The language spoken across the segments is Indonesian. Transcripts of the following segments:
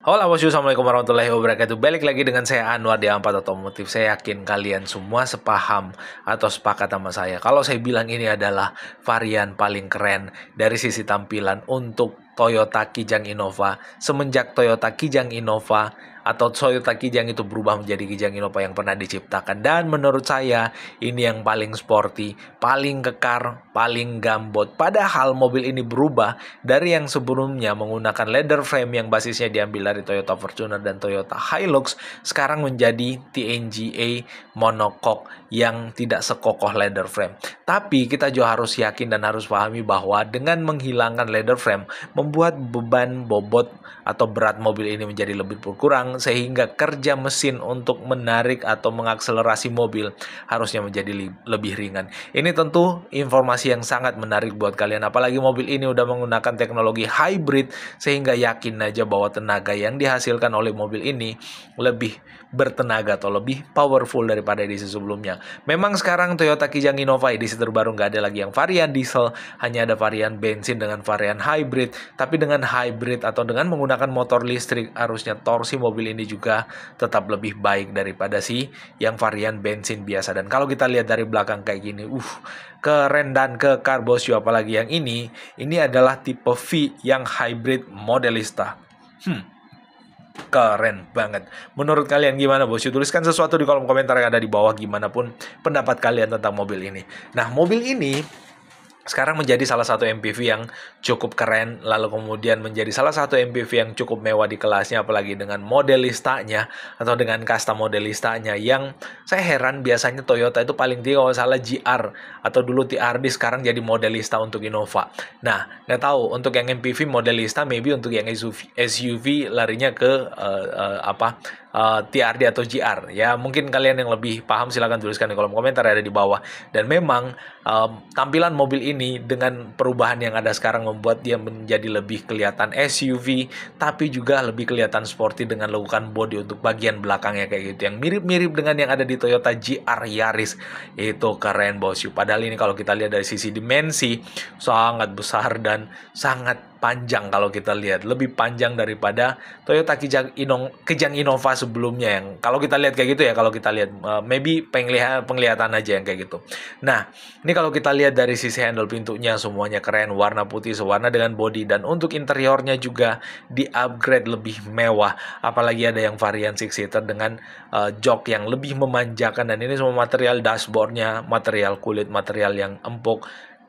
Halo bosku, assalamualaikum warahmatullahi wabarakatuh. Balik lagi dengan saya Anwar di Ampat Otomotif. Saya yakin kalian semua sepaham atau sepakat sama saya. Kalau saya bilang ini adalah varian paling keren dari sisi tampilan untuk Toyota Kijang Innova. Semenjak Toyota Kijang Innova atau Toyota Kijang itu berubah menjadi Kijang Innova yang pernah diciptakan. Dan menurut saya ini yang paling sporty, paling kekar, paling gambot. Padahal mobil ini berubah dari yang sebelumnya menggunakan leather frame yang basisnya diambil dari Toyota Fortuner dan Toyota Hilux, sekarang menjadi TNGA monocoque yang tidak sekokoh leather frame. Tapi kita juga harus yakin dan harus pahami bahwa dengan menghilangkan leather frame membuat beban bobot atau berat mobil ini menjadi lebih berkurang, sehingga kerja mesin untuk menarik atau mengakselerasi mobil harusnya menjadi lebih ringan. Ini tentu informasi yang sangat menarik buat kalian, apalagi mobil ini udah menggunakan teknologi hybrid, sehingga yakin aja bahwa tenaga yang dihasilkan oleh mobil ini lebih bertenaga atau lebih powerful daripada edisi sebelumnya. Memang sekarang Toyota Kijang Innova edisi terbaru nggak ada lagi yang varian diesel, hanya ada varian bensin dengan varian hybrid. Tapi dengan hybrid atau dengan menggunakan motor listrik, harusnya torsi mobil ini juga tetap lebih baik daripada yang varian bensin biasa. Dan kalau kita lihat dari belakang kayak gini, keren dan kekar bosku. Apalagi yang ini adalah tipe V yang hybrid modelista. Keren banget. Menurut kalian gimana bosku? Tuliskan sesuatu di kolom komentar yang ada di bawah, gimana pun pendapat kalian tentang mobil ini. Nah, mobil ini sekarang menjadi salah satu MPV yang cukup keren, lalu kemudian menjadi salah satu MPV yang cukup mewah di kelasnya, apalagi dengan modelistanya atau dengan kasta modelistanya yang saya heran. Biasanya Toyota itu paling tinggi kalau salah GR atau dulu TRD, sekarang jadi modelista untuk Innova. Nah, nggak tahu untuk yang MPV modelista, maybe untuk yang SUV larinya ke TRD atau GR. Ya, mungkin kalian yang lebih paham silahkan tuliskan di kolom komentar yang ada di bawah. Dan memang tampilan mobil ini dengan perubahan yang ada sekarang membuat dia menjadi lebih kelihatan SUV, tapi juga lebih kelihatan sporty dengan lekukan bodi untuk bagian belakangnya kayak gitu, yang mirip-mirip dengan yang ada di Toyota GR Yaris. Itu keren bosku. Padahal ini kalau kita lihat dari sisi dimensi sangat besar dan sangat panjang. Kalau kita lihat lebih panjang daripada Toyota Kijang Innova sebelumnya, yang kalau kita lihat kayak gitu ya, kalau kita lihat maybe penglihatan aja yang kayak gitu. Nah, ini kalau kita lihat dari sisi handle pintunya semuanya keren, warna putih sewarna dengan bodi, dan untuk interiornya juga di-upgrade lebih mewah. Apalagi ada yang varian 6-seater dengan jok yang lebih memanjakan, dan ini semua material dashboardnya material kulit, material yang empuk,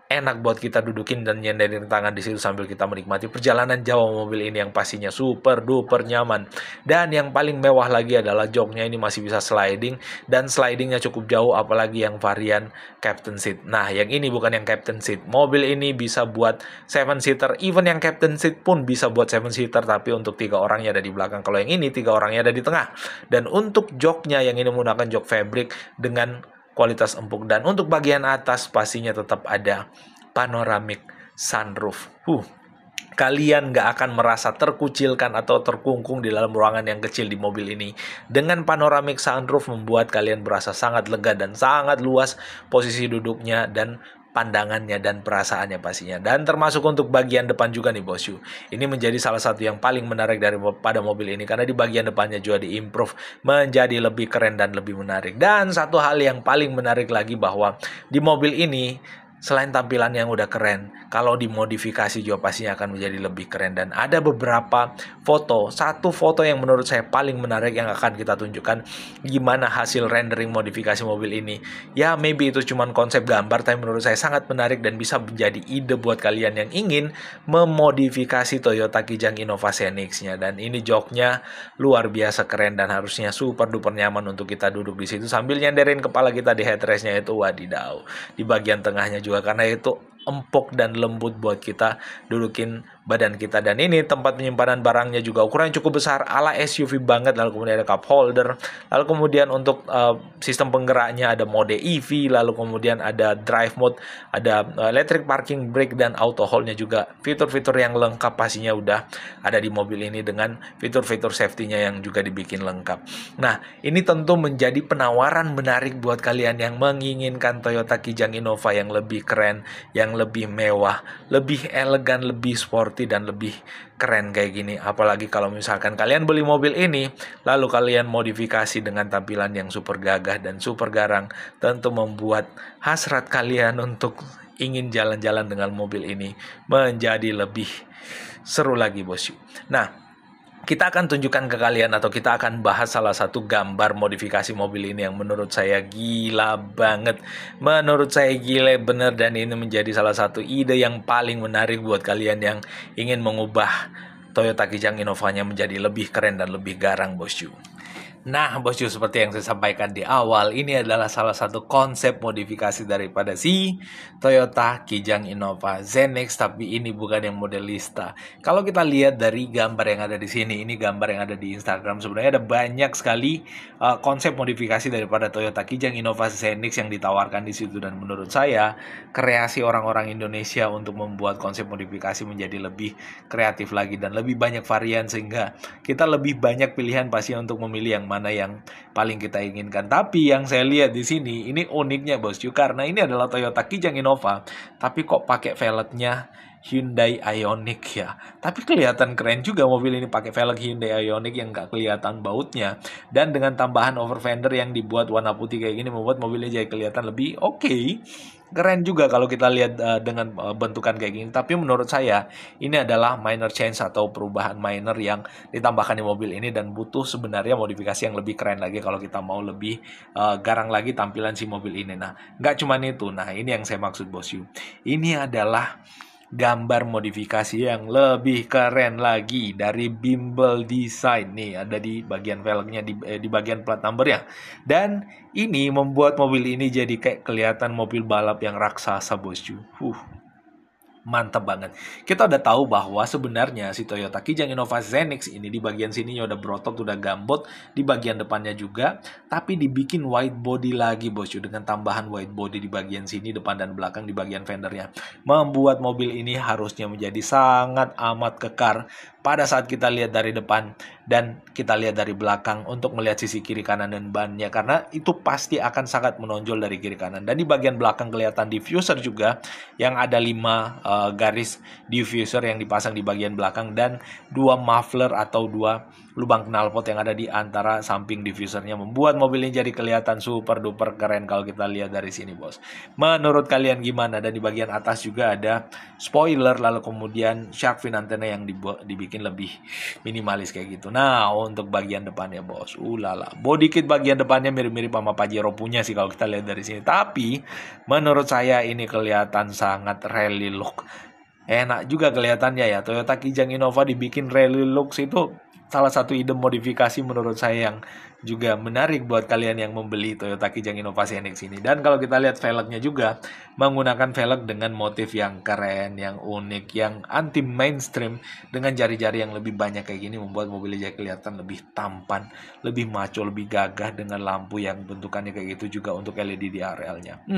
enak buat kita dudukin dan nyenderin tangan di situ sambil kita menikmati perjalanan jauh mobil ini yang pastinya super duper nyaman. Dan yang paling mewah lagi adalah joknya ini masih bisa sliding, dan slidingnya cukup jauh, apalagi yang varian captain seat. Nah, yang ini bukan yang captain seat. Mobil ini bisa buat 7-seater, even yang captain seat pun bisa buat 7-seater, tapi untuk 3 orangnya ada di belakang. Kalau yang ini 3 orangnya ada di tengah. Dan untuk joknya yang ini menggunakan jok fabric dengan kualitas empuk, dan untuk bagian atas pastinya tetap ada panoramic sunroof. Kalian nggak akan merasa terkucilkan atau terkungkung di dalam ruangan yang kecil di mobil ini. Dengan panoramic sunroof membuat kalian berasa sangat lega dan sangat luas posisi duduknya dan pandangannya dan perasaannya pastinya. Dan termasuk untuk bagian depan juga nih bosku. Ini menjadi salah satu yang paling menarik daripada mobil ini, karena di bagian depannya juga diimprove menjadi lebih keren dan lebih menarik. Dan satu hal yang paling menarik lagi bahwa di mobil ini, selain tampilan yang udah keren, kalau dimodifikasi juga pastinya akan menjadi lebih keren. Dan ada beberapa foto, satu foto yang menurut saya paling menarik yang akan kita tunjukkan gimana hasil rendering modifikasi mobil ini. Ya, maybe itu cuma konsep gambar, tapi menurut saya sangat menarik dan bisa menjadi ide buat kalian yang ingin memodifikasi Toyota Kijang Innova Xenix-nya. Dan ini joknya luar biasa keren dan harusnya super duper nyaman untuk kita duduk di situ sambil nyanderin kepala kita di headrest-nya itu. Wadidaw, di bagian tengahnya juga, karena itu empuk dan lembut buat kita dudukin badan kita. Dan ini tempat penyimpanan barangnya juga ukuran cukup besar ala SUV banget. Lalu kemudian ada cup holder, lalu kemudian untuk sistem penggeraknya ada mode EV, lalu kemudian ada drive mode, ada electric parking brake, dan auto hold-nya juga. Fitur-fitur yang lengkap pastinya udah ada di mobil ini dengan fitur-fitur safety-nya yang juga dibikin lengkap. Nah, ini tentu menjadi penawaran menarik buat kalian yang menginginkan Toyota Kijang Innova yang lebih keren, yang lebih mewah, lebih elegan, lebih sporty, dan lebih keren kayak gini. Apalagi kalau misalkan kalian beli mobil ini, lalu kalian modifikasi dengan tampilan yang super gagah dan super garang, tentu membuat hasrat kalian untuk ingin jalan-jalan dengan mobil ini menjadi lebih seru lagi, bosku. Nah, kita akan tunjukkan ke kalian atau kita akan bahas salah satu gambar modifikasi mobil ini yang menurut saya gila banget. Menurut saya gila bener, dan ini menjadi salah satu ide yang paling menarik buat kalian yang ingin mengubah Toyota Kijang Innova-nya menjadi lebih keren dan lebih garang, bosku. Nah, bosku, seperti yang saya sampaikan di awal, ini adalah salah satu konsep modifikasi daripada si Toyota Kijang Innova Zenix, tapi ini bukan yang modelista. Kalau kita lihat dari gambar yang ada di sini, ini gambar yang ada di Instagram, sebenarnya ada banyak sekali konsep modifikasi daripada Toyota Kijang Innova Zenix yang ditawarkan di situ, dan menurut saya kreasi orang-orang Indonesia untuk membuat konsep modifikasi menjadi lebih kreatif lagi dan lebih banyak varian, sehingga kita lebih banyak pilihan pasti untuk memilih yang mana yang paling kita inginkan. Tapi yang saya lihat di sini, ini uniknya, bosku, karena ini adalah Toyota Kijang Innova, tapi kok pakai velgnya Hyundai Ioniq ya. Tapi kelihatan keren juga mobil ini pakai velg Hyundai Ioniq yang nggak kelihatan bautnya. Dan dengan tambahan over fender yang dibuat warna putih kayak gini, membuat mobilnya jadi kelihatan lebih oke. Keren juga kalau kita lihat dengan bentukan kayak gini. Tapi menurut saya ini adalah minor change atau perubahan minor yang ditambahkan di mobil ini, dan butuh sebenarnya modifikasi yang lebih keren lagi kalau kita mau lebih garang lagi tampilan si mobil ini. Nah, nggak cuma itu. Nah, ini yang saya maksud, bosku. Ini adalah gambar modifikasi yang lebih keren lagi dari Bimbel Design. Nih, ada di bagian velgnya, di bagian plat numbernya. Dan ini membuat mobil ini jadi kayak kelihatan mobil balap yang raksasa, bosku. Mantap banget. Kita udah tahu bahwa sebenarnya si Toyota Kijang Innova Zenix ini di bagian sininya udah berotot, udah gambot, di bagian depannya juga, tapi dibikin wide body lagi, bosku, dengan tambahan wide body di bagian sini, depan dan belakang, di bagian fendernya. Membuat mobil ini harusnya menjadi sangat amat kekar pada saat kita lihat dari depan dan kita lihat dari belakang untuk melihat sisi kiri kanan dan bannya, karena itu pasti akan sangat menonjol dari kiri kanan. Dan di bagian belakang kelihatan diffuser juga yang ada 5 garis diffuser yang dipasang di bagian belakang, dan 2 muffler atau 2 lubang knalpot yang ada di antara samping diffusernya, membuat mobil ini jadi kelihatan super duper keren kalau kita lihat dari sini, bos. Menurut kalian gimana? Dan di bagian atas juga ada spoiler, lalu kemudian shark fin antena yang dibikin lebih minimalis kayak gitu. Nah, untuk bagian depannya, bos, ulala, body kit bagian depannya mirip-mirip sama Pajero punya sih kalau kita lihat dari sini. Tapi menurut saya ini kelihatan sangat rally look. Enak juga kelihatannya ya. Toyota Kijang Innova dibikin rally looks itu salah satu ide modifikasi menurut saya yang juga menarik buat kalian yang membeli Toyota Kijang Innova Zenix ini. Dan kalau kita lihat velgnya juga menggunakan velg dengan motif yang keren, yang unik, yang anti mainstream, dengan jari-jari yang lebih banyak kayak gini, membuat mobilnya jadi kelihatan lebih tampan, lebih maco, lebih gagah, dengan lampu yang bentukannya kayak gitu juga untuk LED di RL-nya.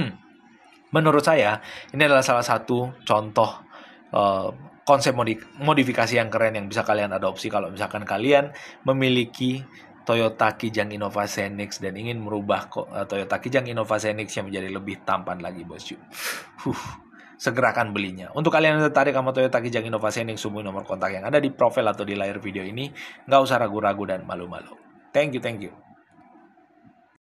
Menurut saya ini adalah salah satu contoh konsep modifikasi yang keren yang bisa kalian adopsi kalau misalkan kalian memiliki Toyota Kijang Innova Zenix dan ingin merubah Toyota Kijang Innova Zenix yang menjadi lebih tampan lagi, bosku. Segerakan belinya. Untuk kalian yang tertarik sama Toyota Kijang Innova Zenix, hubungi nomor kontak yang ada di profil atau di layar video ini. Nggak usah ragu-ragu dan malu-malu. Thank you.